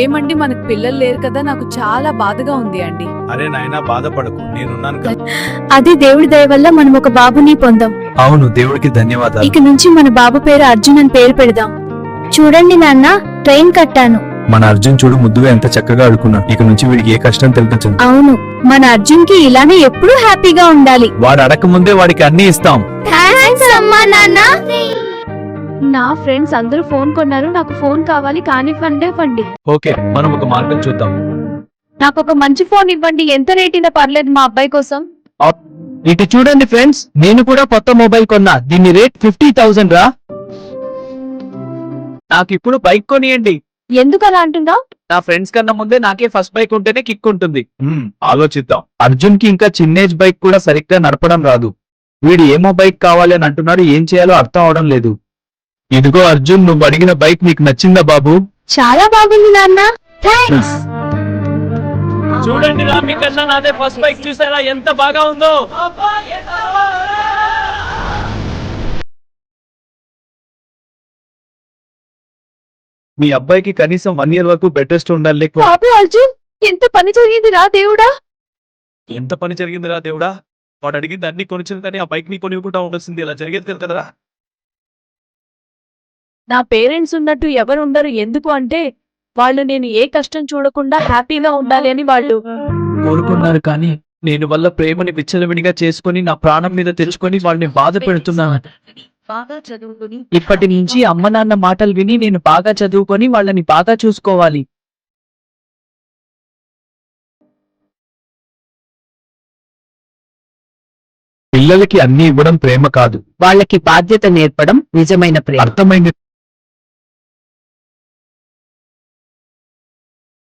ఏమండి మనకు పిల్లలు లేరు కదా, నాకు చాలా బాధగా ఉంది అండి. అరే నాయనా బాధపడకు, నేనున్నాను కదా. అది దేవుడి దయ వల్ల మనం ఒక బాబుని పొందాం. అవును, దేవుడికి ధన్యవాదాలు. ఇక నుంచి మన బాబు పేరు అర్జున్ అని పేరు పెడదాం. చూడండి నాన్న, ట్రైన్ కట్టాను. మన అర్జున్ చూడు ముద్దుగా ఎంత చక్కగా ఆడుకున్నాడు. ఇక నుంచి వీడికి ఏ కష్టం తెలుసు. అవును, మన అర్జున్ కి ఇలానే ఎప్పుడూ హ్యాపీగా ఉండాలి. వాడు అడగక ముందే వాడికి అన్ని ఇస్తాం. థాంక్స్ అమ్మా నాన్న. నా ఫ్రెండ్స్ అందరూ ఫోన్ కొన్నారు, నాకు ఫోన్ కావాలి, కానీ ఫండ్ ఇవ్వండి. ఓకే, మనం ఒక మార్గం చూద్దాం. నాకు ఒక మంచి ఫోన్ ఇవ్వండి, ఎంత రేట్ అయినా పర్లేదు మా అబ్బాయి కోసం. ఇటు చూడండి ఫ్రెండ్స్, నేను కూడా కొత్త మొబైల్ కొన్నా. దీని రేట్ 50,000 రా. నాకు ఇప్పుడు బైక్ కొనియండి. ఎందుకు అలా అంటున్నావు? నా ఫ్రెండ్స్ కన్నా ముందే నాకే ఫస్ట్ బైక్ ఉంటేనే కిక్ ఉంటుంది. ఆలోచిద్దాం. అర్జున్ కి ఇంకా చిన్నేజ్ బైక్ కూడా సరిగ్గా నడపడం రాదు. వీడు ఏమో బైక్ కావాలి అని అంటున్నాడు, ఏం చేయాలో అర్థం అవడం లేదు. ఇదిగో అర్జున్, నువ్వు అడిగిన బైక్ నీకు నచ్చిందా బాబు? చాలా బాగుంది నాన్న, థాంక్స్. చూడండి రా, మీకన్నా నాదే ఫస్ట్ బైక్, చూసారా ఎంత బాగా ఉందో. మీ అబ్బాయికి కనీసం 1 year వరకు బెడ్ రెస్ట్ ఉండాలి. బాబు అర్జున్, ఎంత పని జరిగింది రా దేవుడా. ఎంత పని జరిగిందిరా దేవుడా. వాడు అడిగింది అన్ని కొనిచ్చింది, కానీ ఆ బైక్ ని కొనివ్వకుండా ఉండాల్సింది. ఇలా జరిగేది కదరా. నా పేరెంట్స్ ఉన్నట్టు ఎవరు ఉండరు. ఎందుకు అంటే వాళ్ళు నేను ఏ కష్టం చూడకుండా హ్యాపీగా ఉండాలి అని వాళ్ళు కోరుకున్నారు, కానీ నేను వల్ల ప్రేమని విచ్చలవిడిగా చేసుకొని నా ప్రాణం మీద తెచ్చుకొని వాళ్ళని బాధ పెడుతున్నాను. బాగా చదువుకుని ఇప్పటి నుంచి అమ్మ నాన్న మాటలు విని నేను బాగా చదువుకొని వాళ్ళని బాగా చూసుకోవాలి. పిల్లలకి అన్ని ఇవ్వడం ప్రేమ కాదు, వాళ్ళకి బాధ్యత నేర్పడం నిజమైన ప్రేమ. అర్థమైంది.